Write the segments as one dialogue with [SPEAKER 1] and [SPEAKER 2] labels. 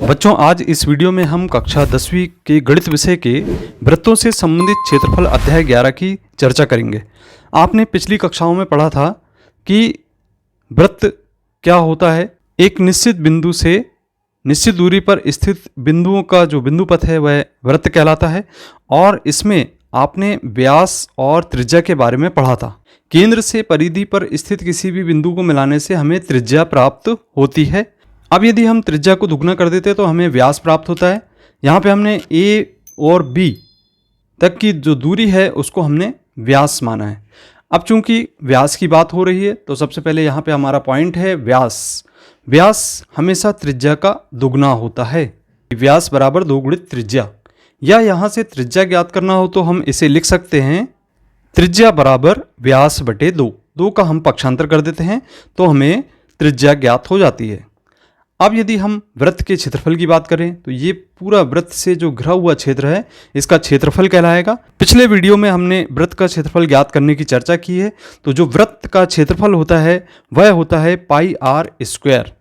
[SPEAKER 1] बच्चों, आज इस वीडियो में हम कक्षा 10वीं के गणित विषय के वृत्तों से संबंधित क्षेत्रफल अध्याय 11 की चर्चा करेंगे। आपने पिछली कक्षाओं में पढ़ा था कि वृत्त क्या होता है। एक निश्चित बिंदु से निश्चित दूरी पर स्थित बिंदुओं का जो बिंदु पथ है वह वृत्त कहलाता है। और इसमें आपने व्यास और त्रिज्या के बारे में पढ़ा था। केंद्र से परिधि पर स्थित किसी भी बिंदु को मिलाने से हमें त्रिज्या प्राप्त होती है। अब यदि हम त्रिज्या को दुगना कर देते तो हमें व्यास प्राप्त होता है। यहाँ पे हमने ए और बी तक की जो दूरी है उसको हमने व्यास माना है। अब चूंकि व्यास की बात हो रही है तो सबसे पहले यहाँ पे हमारा पॉइंट है व्यास। व्यास हमेशा त्रिज्या का दुगना होता है। व्यास बराबर 2 गुणित त्रिज्या। या यहाँ से त्रिज्या ज्ञात करना हो तो हम इसे लिख सकते हैं त्रिज्या बराबर व्यास बटे 2। 2 का हम पक्षांतर कर देते हैं तो हमें त्रिज्या ज्ञात हो जाती है। अब यदि हम वृत्त के क्षेत्रफल की बात करें तो ये पूरा वृत्त से जो घिरा हुआ क्षेत्र है इसका क्षेत्रफल कहलाएगा। पिछले वीडियो में हमने वृत्त का क्षेत्रफल ज्ञात करने की चर्चा की है। तो जो वृत्त का क्षेत्रफल होता है वह होता है पाई आर स्क्वायर।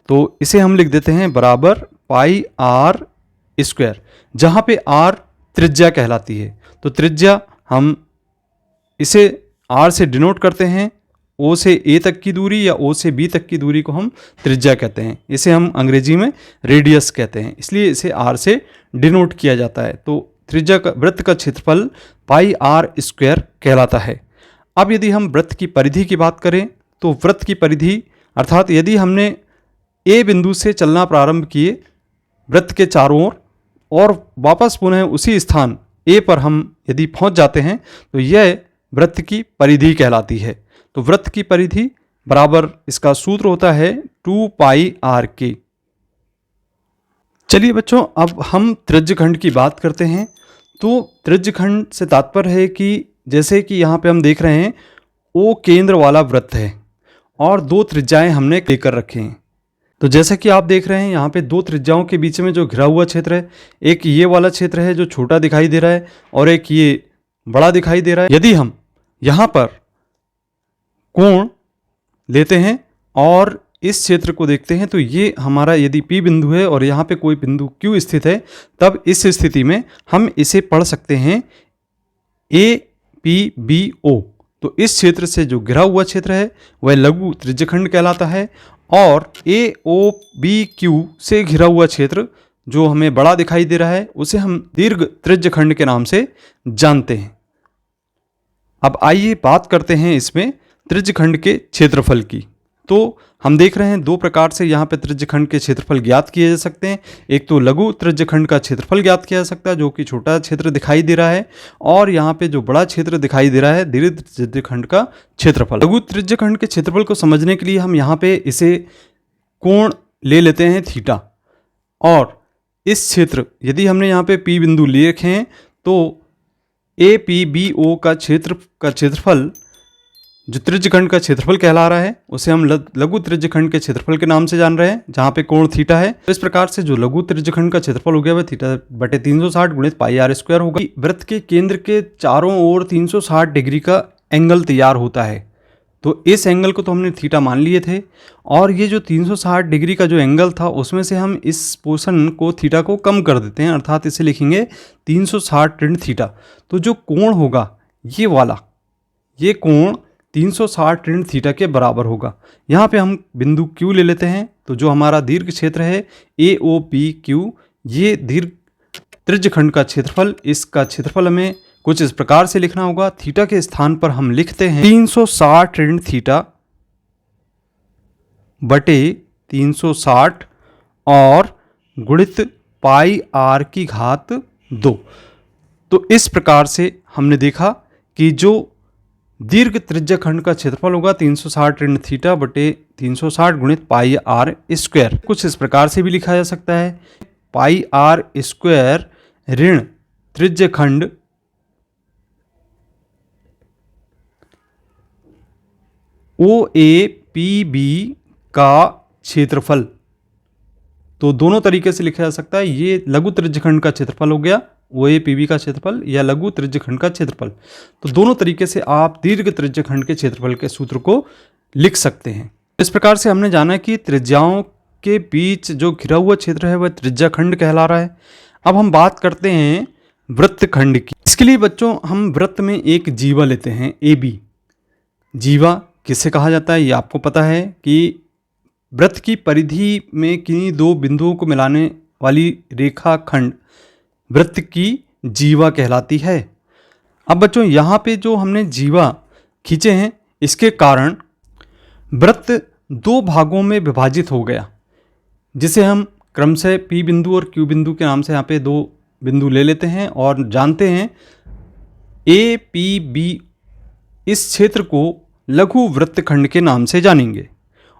[SPEAKER 1] तो इसे हम लिख देते हैं बराबर पाई आर स्क्वायर, जहाँ पे आर त्रिज्या कहलाती है। तो त्रिज्या हम इसे आर से डिनोट करते हैं। ओ से ए तक की दूरी या ओ से बी तक की दूरी को हम त्रिज्या कहते हैं। इसे हम अंग्रेजी में रेडियस कहते हैं, इसलिए इसे आर से डिनोट किया जाता है। तो त्रिज्या का वृत्त का क्षेत्रफल पाई आर स्क्वायर कहलाता है। अब यदि हम वृत्त की परिधि की बात करें तो वृत्त की परिधि अर्थात यदि हमने ए बिंदु से चलना प्रारंभ किए वृत्त के चारों ओर और वापस पुनः उसी स्थान ए पर हम यदि पहुंच जाते हैं तो यह वृत्त की परिधि कहलाती है। तो वृत्त की परिधि बराबर इसका सूत्र होता है 2 पाई आर के। चलिए बच्चों, अब हम त्रिज्यखंड की बात करते हैं। तो त्रिज्यखंड से तात्पर्य है कि जैसे कि यहाँ पे हम देख रहे हैं ओ केंद्र वाला वृत्त है और 2 त्रिज्याएं हमने लेकर रखे हैं। तो जैसा कि आप देख रहे हैं यहाँ पे 2 त्रिज्याओं के बीच में जो घिरा हुआ क्षेत्र है, एक ये वाला क्षेत्र है जो छोटा दिखाई दे रहा है और एक ये बड़ा दिखाई दे रहा है। यदि हम यहाँ पर कोण लेते हैं और इस क्षेत्र को देखते हैं तो ये हमारा यदि P बिंदु है और यहाँ पे कोई बिंदु Q स्थित है, तब इस स्थिति में हम इसे पढ़ सकते हैं APBO। तो इस क्षेत्र से जो घिरा हुआ क्षेत्र है वह लघु त्रिज्यखंड कहलाता है और AOBQ से घिरा हुआ क्षेत्र जो हमें बड़ा दिखाई दे रहा है उसे हम दीर्घ त्रिज्यखंड के नाम से जानते हैं। अब आइए बात करते हैं इसमें त्रिज्यखंड के क्षेत्रफल की। तो हम देख रहे हैं 2 प्रकार से यहाँ पे त्रिज्यखंड के क्षेत्रफल ज्ञात किए जा सकते हैं। एक तो लघु त्रिज्यखंड का क्षेत्रफल ज्ञात किया जा सकता है जो कि छोटा क्षेत्र दिखाई दे रहा है, और यहाँ पे जो बड़ा क्षेत्र दिखाई दे रहा है दीर्घ त्रिज्यखंड का क्षेत्रफल। लघु त्रिज्यखंड के क्षेत्रफल को समझने के लिए हम यहाँ पे इसे कोण ले लेते हैं थीटा। और इस क्षेत्र यदि हमने यहाँ पे P बिंदु ले रखे हैं तो APBO का क्षेत्रफल जो त्रिज्यखंड का क्षेत्रफल कहला रहा है उसे हम लघु त्रिज्यखंड के क्षेत्रफल के नाम से जान रहे हैं, जहाँ पे कोण थीटा है। तो इस प्रकार से जो लघु त्रिज्यखंड का क्षेत्रफल हो गया वह थीटा बटे 360 गुणित पाई आर स्क्वायर होगा। वृत्त के केंद्र के चारों ओर 360 डिग्री का एंगल तैयार होता है। तो इस एंगल को तो हमने थीटा मान लिए थे, और ये जो 360 डिग्री का जो एंगल था उसमें से हम इस पोर्शन को थीटा को कम कर देते हैं, अर्थात इसे लिखेंगे 360 ऋण थीटा। तो जो कोण होगा ये वाला, ये कोण 360 ऋण थीटा के बराबर होगा। यहाँ पे हम बिंदु Q ले लेते हैं। तो जो हमारा दीर्घ क्षेत्र है AOPQ, ये दीर्घ त्रिज्यखंड का क्षेत्रफल, इसका क्षेत्रफल हमें कुछ इस प्रकार से लिखना होगा। थीटा के स्थान पर हम लिखते हैं 360 ऋण थीटा बटे 360 और गुणित पाई आर की घात 2। तो इस प्रकार से हमने देखा कि जो दीर्घ त्रिज्यखंड का क्षेत्रफल होगा 360 ऋण थीटा बटे 360 गुणित पाई आर स्क्वायर। कुछ इस प्रकार से भी लिखा जा सकता है पाई आर स्क्वायर ऋण त्रिज्यखंड OAPB का क्षेत्रफल। तो दोनों तरीके से लिखा जा सकता है। ये लघु त्रिज्यखंड का क्षेत्रफल हो गया OAPB का क्षेत्रफल, या लघु त्रिज्यखंड का क्षेत्रफल। तो दोनों तरीके से आप दीर्घ त्रिज्यखंड के क्षेत्रफल के सूत्र को लिख सकते हैं। इस प्रकार से हमने जाना कि त्रिज्याओं के बीच जो घिरा हुआ क्षेत्र है वह त्रिज्याखंड कहला रहा है। अब हम बात करते हैं वृत्तखंड की। इसके लिए बच्चों हम वृत्त में एक जीवा लेते हैं, AB। जीवा किसे कहा जाता है ये आपको पता है कि वृत्त की परिधि में किन्हीं दो बिंदुओं को मिलाने वाली रेखाखंड वृत्त की जीवा कहलाती है। अब बच्चों यहाँ पे जो हमने जीवा खींचे हैं इसके कारण वृत्त दो भागों में विभाजित हो गया, जिसे हम क्रमशः P बिंदु और Q बिंदु के नाम से यहाँ पे दो बिंदु ले लेते हैं और जानते हैं APB इस क्षेत्र को लघु वृत्तखंड के नाम से जानेंगे।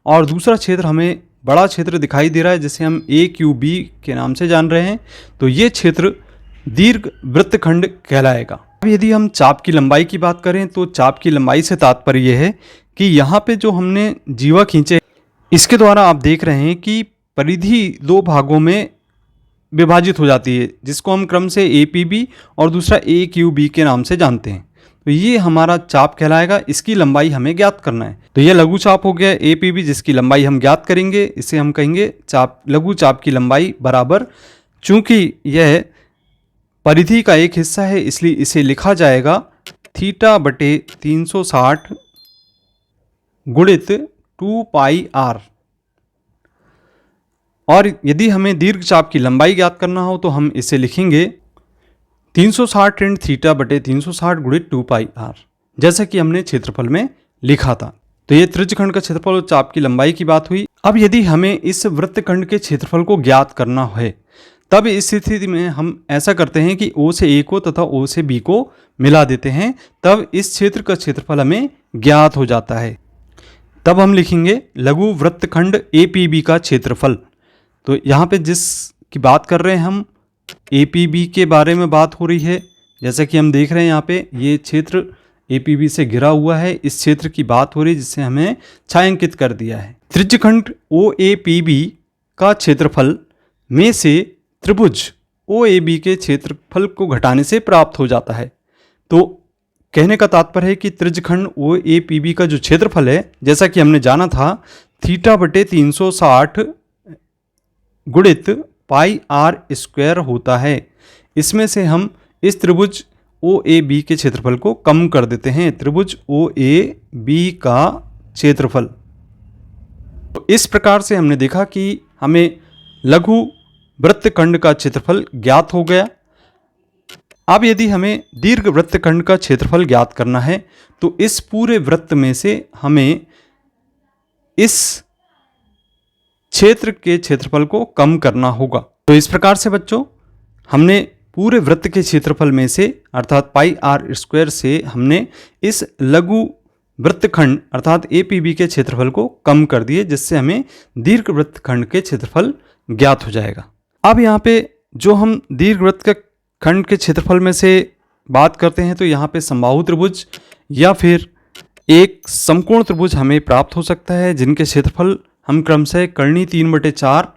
[SPEAKER 1] और दूसरा क्षेत्र हमें बड़ा क्षेत्र दिखाई दे रहा है जिसे हम AQB के नाम से जान रहे हैं, तो ये क्षेत्र दीर्घ वृत्तखंड कहलाएगा। अब यदि हम चाप की लंबाई की बात करें तो चाप की लंबाई से तात्पर्य यह है कि यहाँ पे जो हमने जीवा खींचे इसके द्वारा आप देख रहे हैं कि परिधि दो भागों में विभाजित हो जाती है, जिसको हम क्रम से APB और दूसरा AQB के नाम से जानते हैं। तो ये हमारा चाप कहलाएगा, इसकी लंबाई हमें ज्ञात करना है। तो यह लघु चाप हो गया APB, जिसकी लंबाई हम ज्ञात करेंगे, इसे हम कहेंगे चाप, लघु चाप की लंबाई बराबर, चूंकि यह परिधि का एक हिस्सा है इसलिए इसे लिखा जाएगा θ/360 गुणित 2πr। और यदि हमें दीर्घ चाप की लंबाई ज्ञात करना हो तो हम इसे लिखेंगे 360 ऋण θ/360 गुणित 2πr, जैसा कि हमने क्षेत्रफल में लिखा था। तो ये त्रिज्यखंड का क्षेत्रफल और चाप की लंबाई की बात हुई। अब यदि हमें इस वृत्तखंड के क्षेत्रफल को ज्ञात करना है तब इस स्थिति में हम ऐसा करते हैं कि O से A को तथा O से B को मिला देते हैं, तब इस क्षेत्र का क्षेत्रफल हमें ज्ञात हो जाता है। तब हम लिखेंगे लघु वृत्तखंड APB का क्षेत्रफल। तो यहाँ पे जिस की बात कर रहे हैं हम APB के बारे में बात हो रही है, जैसा कि हम देख रहे हैं यहाँ पे ये क्षेत्र APB से घिरा हुआ है, इस क्षेत्र की बात हो रही है जिसे हमें छायांकित कर दिया है। त्रिज्यखंड OAPB का क्षेत्रफल में से त्रिभुज OAB के क्षेत्रफल को घटाने से प्राप्त हो जाता है। तो कहने का तात्पर्य है कि त्रिज्यखंड OAPB का जो क्षेत्रफल है, जैसा कि हमने जाना था θ/360 गुणित πr² होता है। इसमें से हम इस त्रिभुज OAB के क्षेत्रफल को कम कर देते हैं, त्रिभुज OAB का क्षेत्रफल। तो इस प्रकार से हमने देखा कि हमें लघु वृत्तखंड का क्षेत्रफल ज्ञात हो गया। अब यदि हमें दीर्घ वृत्तखंड का क्षेत्रफल ज्ञात करना है तो इस पूरे वृत्त में से हमें इस क्षेत्र के क्षेत्रफल को कम करना होगा। तो इस प्रकार से बच्चों हमने पूरे वृत्त के क्षेत्रफल में से अर्थात πr² से हमने इस लघु वृत्तखंड अर्थात APB के क्षेत्रफल को कम कर दिए, जिससे हमें दीर्घ वृत्तखंड के क्षेत्रफल ज्ञात हो जाएगा। अब यहाँ पे जो हम दीर्घ वृत्तखंड के क्षेत्रफल में से बात करते हैं तो यहाँ पे समबाहु त्रिभुज या फिर एक समकोण त्रिभुज हमें प्राप्त हो सकता है, जिनके क्षेत्रफल हम क्रमशः कर्णी 3/4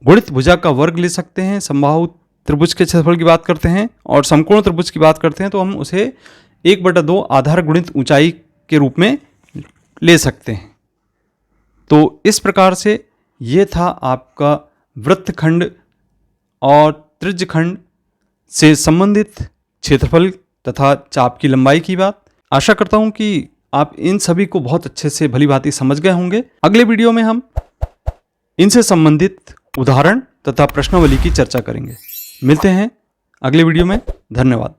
[SPEAKER 1] गुणित भुजा का वर्ग ले सकते हैं। समबाहु त्रिभुज के क्षेत्रफल की बात करते हैं और समकोण त्रिभुज की बात करते हैं तो हम उसे 1/2 आधार गुणित ऊंचाई के रूप में ले सकते हैं। तो इस प्रकार से ये था आपका वृत्तखंड और त्रिज्यखंड से संबंधित क्षेत्रफल तथा चाप की लंबाई की बात। आशा करता हूं कि आप इन सभी को बहुत अच्छे से भली भांति समझ गए होंगे। अगले वीडियो में हम इनसे संबंधित उदाहरण तथा प्रश्नावली की चर्चा करेंगे। मिलते हैं अगले वीडियो में। धन्यवाद।